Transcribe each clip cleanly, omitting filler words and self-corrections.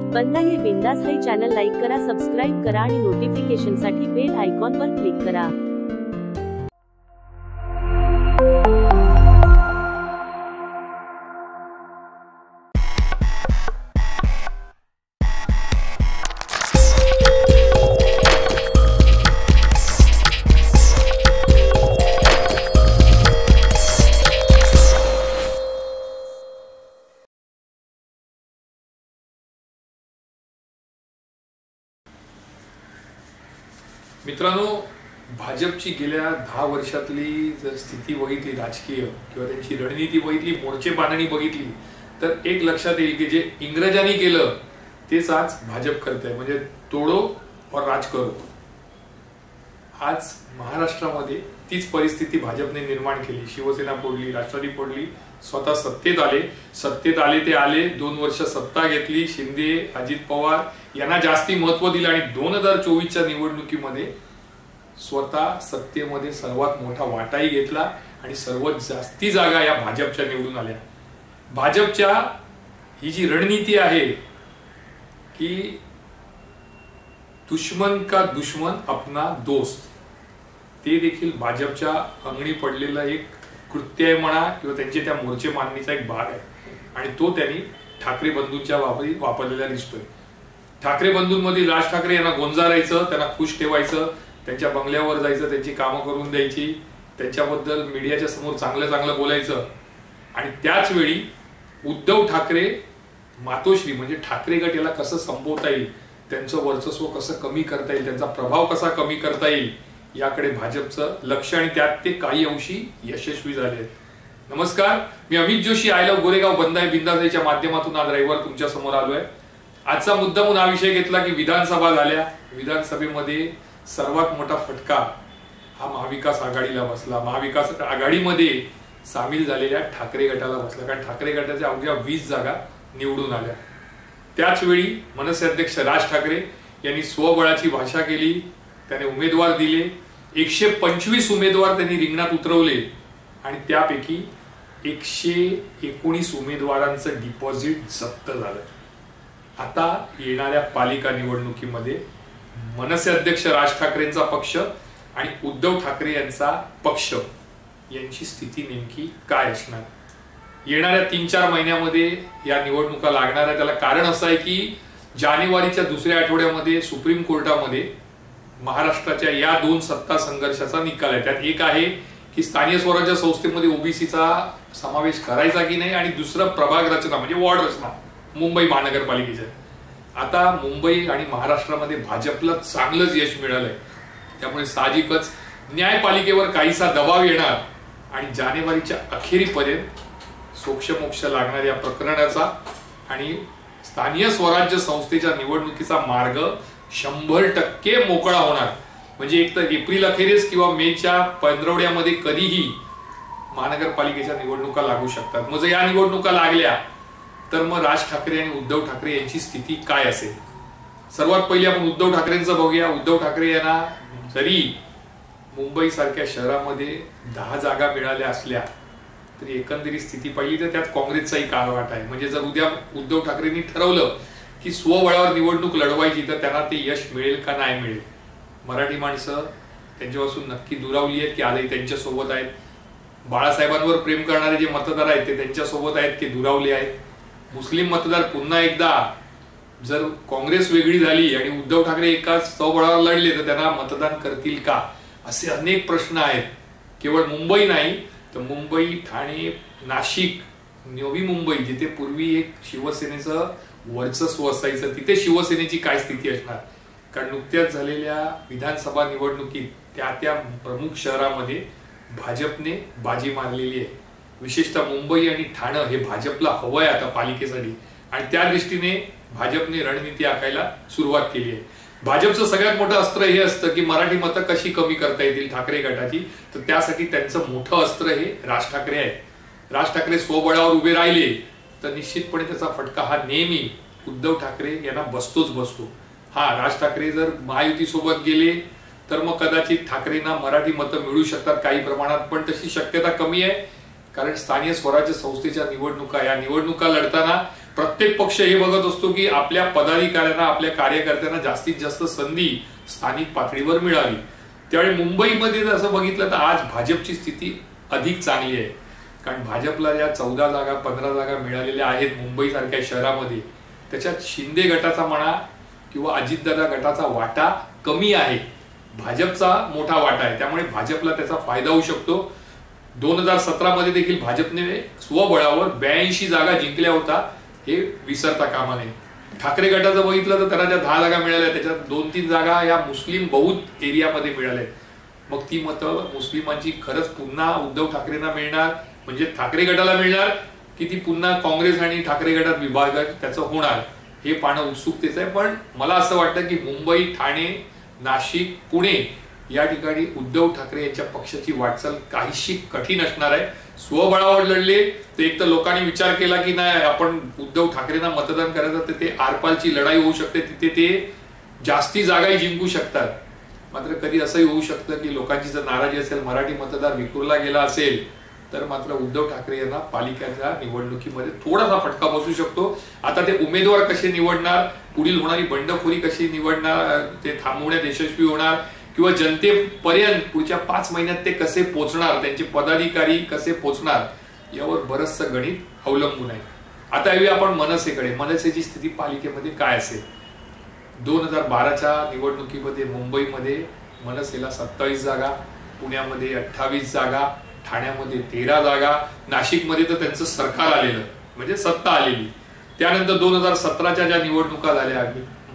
बंदाये बिंदास है channel like करा, सबस्क्राइब करा आणि नोटिफिकेशनसाठी बेल आयकॉनवर क्लिक करा। मित्रांनो, भाजपची गेल्या 10 वर्षातली जर स्थिती बघितली, राजकीय किंवा त्यांची रणनीती बघितली, मोर्चे बांधणी बघितली, तर एक लक्षात येईल की जे इंग्रजांनी केलं तेच आज भाजप करते, म्हणजे तोडो और राज करो। आज महाराष्ट्रामध्ये तीच परिस्थिती भाजपने निर्माण केली। शिवसेना फोडली, राष्ट्रवादी फोडली, स्वतः सत्तेत आले ते आले, 2 वर्ष सत्ता घेतली। शिंदे, अजित पवार यांना जास्ती महत्व दिलं आणि 2024च्या निवडणुकीमध्ये स्वतः सत्तेमध्ये सर्वात मोठा वाटाही घेतला आणि सर्वात जास्ती जागा या भाजपच्या निवडून आल्या। भाजपच्या ही जी रणनीती आहे की दुश्मन का दुश्मन अपना दोस्त, ते देखील भाजपच्या अंगणी पडलेलं एक कृत्य आहे म्हणा किंवा त्यांच्या त्या मोर्चे मांडणीचा एक भाग आहे आणि तो त्यांनी ठाकरे बंधूंच्या बाबतीत वापरलेला दिसतोय। ठाकरे बंधूंमध्ये राज ठाकरे यांना गोंजारायचं, त्यांना खुश ठेवायचं, त्यांच्या बंगल्यावर जायचं, त्यांची कामं करून द्यायची, त्यांच्याबद्दल मीडियाच्या समोर चांगलं बोलायचं आणि त्याच वेळी उद्धव ठाकरे मातोश्री म्हणजे ठाकरे गट याला कसं संपवता येईल, त्यांचं वर्चस्व कसं कमी करता येईल, त्यांचा प्रभाव कसा कमी करता येईल याकडे भाजपचं लक्ष आणि त्यात ते काही अंशी यशस्वी झाले आहेत। नमस्कार, मी अमित जोशी, आय लव्ह गोरेगाव बंदाये बिंदासच्या माध्यमातून आज रविवार तुमच्या समोर आलोय। आजचा मुद्दा म्हणून हा विषय घेतला की विधानसभा झाल्या, विधानसभेमध्ये सर्वात मोठा फटका हा महाविकास आघाडीला बसला। महाविकास आघाडीमध्ये सामील झालेल्या ठाकरे गटाला बसला, कारण ठाकरे गटाच्या अवघ्या 20 जागा निवडून आल्या। त्याच वेळी मनसे अध्यक्ष राज ठाकरे यांनी स्वबळाची भाषा केली, त्याने उमेदवार दिले, 125 उमेदवार त्यांनी रिंगणात उतरवले आणि त्यापैकी 119 उमेदवारांचं डिपॉझिट जप्त झालं। आता येणाऱ्या पालिका निवडणुकीमध्ये मनसे अध्यक्ष राज ठाकरेंचा पक्ष आणि उद्धव ठाकरे यांचा पक्ष यांची स्थिती नेमकी काय असणार? येणाऱ्या 3-4 महिन्यामध्ये या निवडणुका लागणार आहे। त्याला कारण असं आहे की जानेवारीच्या दुसऱ्या आठवड्यामध्ये सुप्रीम कोर्टामध्ये महाराष्ट्राच्या या 2 सत्ता संघर्षाचा निकाल आहे। त्यात एक आहे की स्थानिक स्वराज्य संस्थेमध्ये ओबीसीचा समावेश करायचा की नाही आणि दुसरं प्रभाग रचना म्हणजे वॉर्ड रचना मुंबई महानगरपालिकेच्या। आता मुंबई आणि महाराष्ट्रामध्ये भाजपला चांगलंच यश मिळालंय, त्यामुळे साहजिकच न्यायपालिकेवर काहीसा दबाव येणार आणि जानेवारीच्या अखेरीपर्यंत सोक्षमोक्ष लागणार या प्रकरणाचा आणि स्थानिक स्वराज्य संस्थेच्या निवडणुकीचा मार्ग 100% मोकळा होणार। म्हणजे एक तर एप्रिल अखेरीस किंवा मेच्या पंधरवड्यामध्ये कधीही महानगरपालिकेच्या निवडणुका लागू शकतात। मग जर या निवडणुका लागल्या तर मग राज ठाकरे आणि उद्धव ठाकरे यांची स्थिती काय असेल? सर्वात पहिले आपण उद्धव ठाकरेंचं बघूया। उद्धव ठाकरे यांना जरी मुंबई सारख्या शहरामध्ये 10 जागा मिळाल्या असल्या तरी एकंदरीत स्थिती पाहिली तर त्यात काँग्रेसचाही काळवाट आहे। म्हणजे जर उद्या उद्धव ठाकरेंनी ठरवलं की स्वबळावर निवडणूक लढवायची तर त्यांना ते यश मिळेल का नाही मिळेल? मराठी माणसं त्यांच्यापासून नक्की दुरावली आहेत की आजही त्यांच्या सोबत आहेत? बाळासाहेबांवर प्रेम करणारे जे मतदार आहेत ते त्यांच्या सोबत आहेत की दुरावले आहेत? मुस्लिम मतदार पुन्हा एकदा जर काँग्रेस वेगळी झाली आणि उद्धव ठाकरे एकाच स्वबळावर लढले तर त्यांना मतदान करतील का? असे अनेक प्रश्न आहेत। केवळ मुंबई नाही तर मुंबई, ठाणे, नाशिक, नवी मुंबई जिथे पूर्वी एक शिवसेनेचं वर्चस्व असायचं तिथे शिवसेनेची काय स्थिती असणार? कारण नुकत्याच झालेल्या विधानसभा निवडणुकीत त्या प्रमुख शहरामध्ये भाजपने बाजी मारलेली आहे। विशेषतः मुंबई आणि ठाणे हे भाजपला हवंय आता पालिकेसाठी आणि त्या दृष्टीने भाजपने रणनीती आखायला सुरुवात केली आहे। भाजपचं सगळ्यात मोठं अस्त्र हे असतं की मराठी मतं कशी कमी करता येतील ठाकरे गटाची, तर त्यासाठी त्यांचं मोठं अस्त्र हे राज ठाकरे आहे। राज ठाकरे स्वबळावर उभे राहिले तर निश्चितपणे त्याचा फटका हा नेहमी उद्धव ठाकरे यांना बसतो। हा, राज ठाकरे जर महायुती सोबत गेले तर मग कदाचित ठाकरेंना मराठी मतं मिळू शकतात काही प्रमाणात, पण तशी शक्यता कमी आहे। कारण स्थानिक स्वराज्य संस्थेच्या निवडणुका या निवडणुका लढताना प्रत्येक पक्ष हे बघत असतो की आपल्या पदाधिकाऱ्यांना, आपल्या कार्यकर्त्यांना जास्तीत जास्त संधी स्थानिक पातळीवर मिळावी. त्यावेळी मुंबईमध्ये जर असं बघितलं तर आज भाजपची स्थिती अधिक चांगली आहे. कारण भाजपला ज्या 14 जागा 15 जागा मिळालेल्या आहेत मुंबई सारख्या शहरामध्ये, त्याच्यात शिंदे गटाचा म्हणा किंवा अजितदादा गटाचा वाटा कमी आहे, भाजपचा मोठा वाटा आहे. त्यामुळे भाजपला त्याचा फायदा होऊ शकतो. 2017 मध्ये देखील भाजपने स्वबळावर 82 जागा जिंकल्या होता, हे विसरता कामा नये. ठाकरे गटाचं बघितलं तर त्यांना ज्या 10 जागा मिळाल्या त्याच्यात 2-3 जागा या मुस्लिम बहुत एरियामध्ये मिळाल्या. मग ती मतं मुस्लिमांची खरंच पुन्हा उद्धव ठाकरेंना मिळणार, म्हणजे ठाकरे गटाला मिळणार की ती पुन्हा काँग्रेस आणि ठाकरे गटात विभाग त्याचं होणार, हे पाहणं उत्सुकतेचं आहे. पण मला असं वाटतं की मुंबई, ठाणे, नाशिक, पुणे या ठिकाणी उद्धव ठाकरे यांच्या पक्षाची वाटचाल काहीशी कठीण असणार आहे. स्वबळावर लढले तर एक तर लोकांनी विचार केला की नाही आपण उद्धव ठाकरेंना मतदान करायचं तर ते आरपारची लढाई होऊ शकते, तिथे ते जास्ती जागाही जिंकू शकतात. मात्र कधी असंही होऊ शकतं की लोकांची जर नाराजी असेल, मराठी मतदार विखुरला गेला असेल, तर मात्र उद्धव ठाकरे यांना पालिकेच्या निवडणुकीमध्ये थोडासा फटका बसू शकतो. आता ते उमेदवार कसे निवडणार, पुढील होणारी बंडखोरी कशी निवडणार, ते थांबवण्यात यशस्वी होणार किंवा जनतेपर्यंत पुढच्या 5 महिन्यात ते कसे पोहोचणार, त्यांचे पदाधिकारी कसे पोहोचणार, यावर बरंचसं गणित अवलंबून आहे. आता येऊया आपण मनसेकडे. मनसेची स्थिती पालिकेमध्ये काय असेल? 2012च्या निवडणुकीमध्ये मुंबईमध्ये मनसेला 27 जागा, पुण्यामध्ये 28 जागा, ठाण्यामध्ये 13 जागा, नाशिकमध्ये तर त्यांचं सरकार आलेलं म्हणजे सत्ता आलेली. त्यानंतर 2017च्या ज्या निवडणुका झाल्या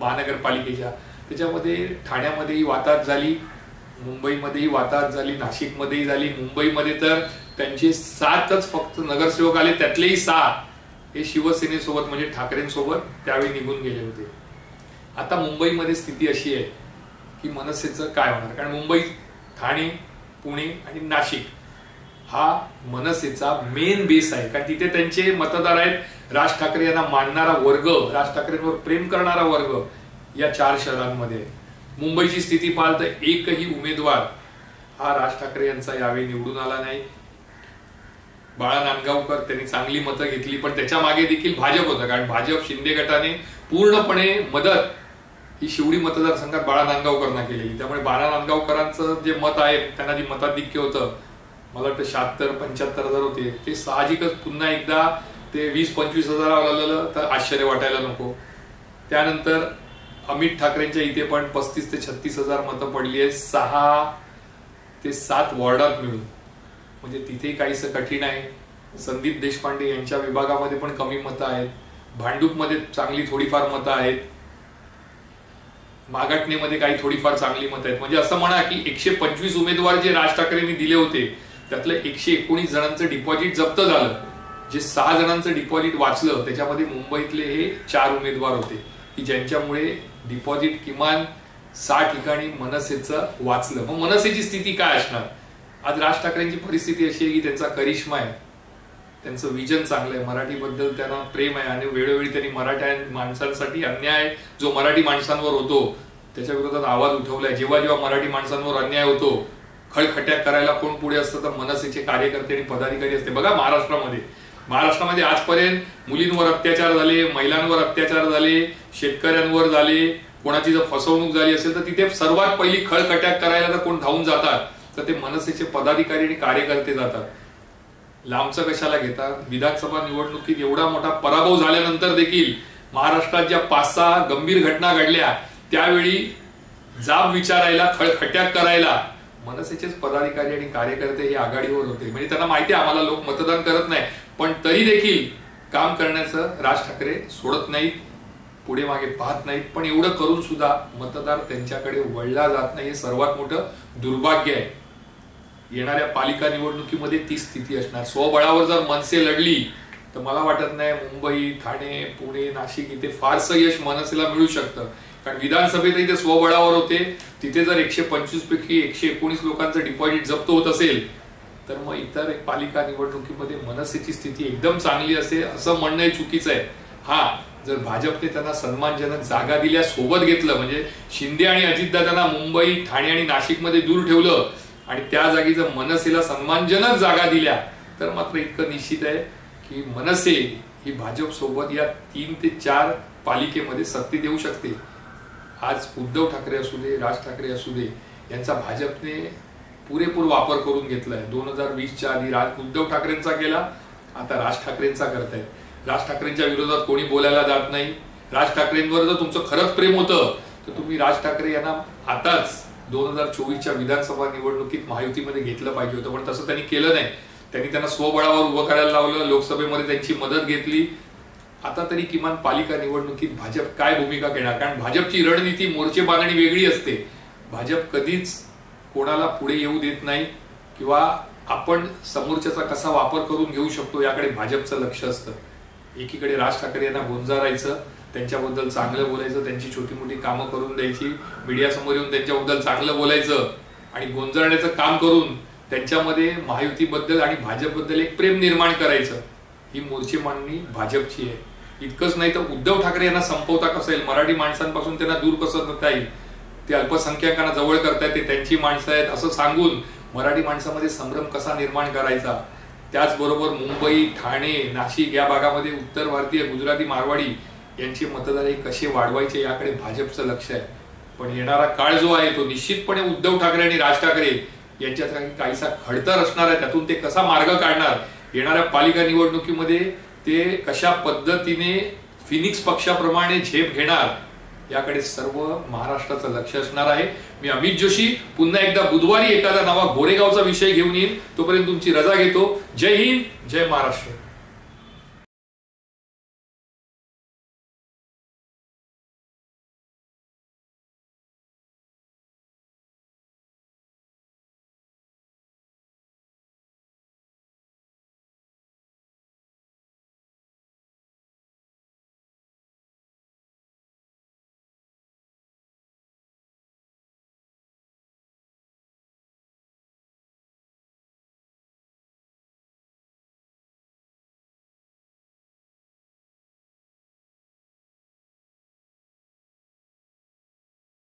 महानगरपालिकेच्या, त्याच्यामध्ये ठाण्यामध्येही वाताहत झाली, मुंबईमध्येही वाताहत झाली, नाशिकमध्येही झाली. मुंबईमध्ये तर त्यांचे 7च फक्त नगरसेवक आले, त्यातलेही 6 हे शिवसेनेसोबत म्हणजे ठाकरेंसोबत त्यावेळी निघून गेले होते. आता मुंबईमध्ये स्थिती अशी आहे की मनसेचं काय होणार? कारण मुंबई, ठाणे, पुणे आणि नाशिक हा मनसेचा मेन बेस आहे. कारण तिथे त्यांचे मतदार आहेत. राज ठाकरे यांना मानणारा वर्ग, राज ठाकरेंवर प्रेम करणारा वर्ग या 4 शहरांमध्ये. मुंबईची स्थिती पाहिलं तर एकही उमेदवार हा राज ठाकरे यांचा यावेळी निवडून आला नाही. बाळा नांदगावकर त्यांनी चांगली मतं घेतली, पण त्याच्या मागे देखील भाजप होतं. कारण भाजप शिंदे गटाने पूर्णपणे मदत ही शिवडी मतदारसंघात बाळा नांदगावकरांना केलेली. त्यामुळे बाळा नांदगावकरांचं जे मत आहे, त्यांना जे मताधिक्य होतं, मला वाटतं 76-75 हजार होते, ते साहजिकच पुन्हा एकदा ते 20-25 हजारावर आलेलं तर आश्चर्य वाटायला नको. त्यानंतर अमित ठाकरेंच्या इथे पण 35 ते 36 हजार मतं पडली आहे 6 ते 7 वॉर्डात मिळून, म्हणजे तिथे काहीसं कठीण आहे. संदीप देशपांडे यांच्या विभागामध्ये पण कमी मतं आहेत, भांडूपमध्ये चांगली थोडीफार मतं आहेत, मागाटणेमध्ये काही थोडीफार चांगली मतं आहेत. म्हणजे असं म्हणा की 125 उमेदवार जे राज ठाकरेंनी दिले होते त्यातलं 119 जणांचं डिपॉझिट जप्त झालं. जे 6 जणांचं डिपॉझिट वाचलं त्याच्यामध्ये मुंबईतले हे 4 उमेदवार होते की ज्यांच्यामुळे डिपॉझिट किमान 6 ठिकाणी मनसेचं वाचलं. मग मनसेची स्थिती काय असणार? आज राज ठाकरेंची परिस्थिती अशी आहे की त्यांचा करिश्मा आहे, त्यांचं विजन चांगलं आहे, मराठीबद्दल त्यांना प्रेम आहे आणि वेळोवेळी त्यांनी मराठ्या माणसांसाठी अन्याय जो मराठी माणसांवर होतो त्याच्या विरोधात आवाज उठवलाय. जेव्हा जेव्हा मराठी माणसांवर अन्याय होतो, खळखट्या करायला कोण पुढे असतं तर मनसेचे कार्यकर्ते आणि पदाधिकारी असते. बघा महाराष्ट्रामध्ये आजपर्यंत मुलींवर अत्याचार झाले, महिलांवर अत्याचार झाले, शेतकऱ्यांवर झाले, कोणाची जर फसवणूक झाली असेल तर तिथे सर्वात पहिली खळखट्या करायला जर कोण धावून जातात तर ते मनसेचे पदाधिकारी आणि कार्यकर्ते जातात. लांबचं कशाला घेतात? विधानसभा निवडणुकीत एवढा मोठा पराभव झाल्यानंतर देखील महाराष्ट्रात ज्या 5-6 गंभीर घटना घडल्या त्यावेळी जाब विचारायला, खळखट्या करायला मनसेचेच पदाधिकारी आणि कार्यकर्ते हे आघाडीवर होते. म्हणजे त्यांना माहिती आहे आम्हाला लोक मतदान करत नाही, पण तरी देखील काम करण्याचं राज ठाकरे सोडत नाहीत, पुढे मागे पाहत नाहीत. पण एवढं करून सुद्धा मतदार त्यांच्याकडे वळला जात नाही, हे सर्वात मोठं दुर्भाग्य आहे. येणाऱ्या पालिका निवडणुकीमध्ये ती स्थिती असणार. स्वबळावर जर मनसे लढली तर मला वाटत नाही मुंबई, ठाणे, पुणे, नाशिक इथे फारसं यश मनसेला मिळू शकतं. कारण विधानसभेतही ते स्वबळावर होते, तिथे जर 125 पैकी 119 लोकांचं डिपॉझिट जप्त होत असेल तर मग इतर पालिका निवडणुकीमध्ये मनसेची स्थिती एकदम चांगली असेल असं म्हणणं चुकीचं आहे. हा, जर भाजपने त्यांना सन्मानजनक जागा दिल्या, सोबत घेतलं, म्हणजे शिंदे आणि अजितदादांना मुंबई, ठाणे आणि नाशिकमध्ये दूर ठेवलं आणि त्या जागी जर मनसेला सन्मानजनक जागा दिल्या तर मात्र इतकं निश्चित आहे की मनसे ही भाजप सोबत या 3 ते 4 पालिकेमध्ये सत्तेत येऊ शकते। आज उद्धव ठाकरे असू दे, राज ठाकरे असू दे, यांचा भाजपने पुरेपूर वापर करून घेतलाय। 2020च्या आधी उद्धव ठाकरेंचा केला, आता राज ठाकरेंचा करतायत। राज ठाकरेंच्या विरोधात कोणी बोलायला जात नाही। राज ठाकरेंवर जर तुमचं खरंच प्रेम होतं तर तुम्ही राज ठाकरे यांना आताच 2024च्या विधानसभा निवडणुकीत महायुतीमध्ये घेतलं पाहिजे होतं, पण तसं त्यांनी केलं नाही। त्यांनी त्यांना स्वबळावर उभं करायला लावलं, लोकसभेमध्ये त्यांची मदत घेतली। आता तरी किमान पालिका निवडणुकीत भाजप काय भूमिका घेणार, कारण भाजपची रणनीती मोर्चे बांधणी वेगळी असते। भाजप कधीच कोणाला पुढे येऊ देत नाही किंवा आपण समोरच्याचा कसा वापर करून घेऊ शकतो याकडे भाजपचं लक्ष असतं। एकीकडे राज ठाकरे यांना गोंजारायचं, त्यांच्याबद्दल चांगलं बोलायचं, त्यांची छोटी मोठी कामं करून द्यायची, मीडिया समोर येऊन त्यांच्याबद्दल चांगलं बोलायचं आणि गोंजारण्याचं काम करून त्यांच्यामध्ये महायुतीबद्दल आणि भाजपबद्दल एक प्रेम निर्माण करायचं। ही मोर्चे मांडणी भाजपची आहे। इतकंच नाही तर उद्धव ठाकरे यांना संपवता कसं येईल, मराठी माणसांपासून त्यांना दूर कसं करता येईल, ते अल्पसंख्याकांना जवळ करतायत, ते त्यांची माणसं आहेत असं सांगून मराठी माणसामध्ये संभ्रम कसा निर्माण करायचा। त्याचबरोबर मुंबई, ठाणे, नाशिक या भागामध्ये उत्तर भारतीय, गुजराती, मारवाडी यांचे मतदार कसे वाढवायचे याकडे भाजपचं लक्ष आहे। पण येणारा काळ जो आहे तो निश्चितपणे उद्धव ठाकरे आणि राज ठाकरे यांच्यात काहीसा खडतर असणार आहे। त्यातून ते कसा मार्ग काढणार, येणाऱ्या पालिका निवडणुकीमध्ये ते कशा पद्धतीने फिनिक्स पक्षाप्रमाणे झेप घेणार याकडे सर्व महाराष्ट्राचं लक्ष असणार आहे। मी अमित जोशी पुन्हा एकदा बुधवारी एखादा नवा गोरेगावचा विषय घेऊन येईन। तोपर्यंत तुमची रजा घेतो। जय हिंद, जय महाराष्ट्र।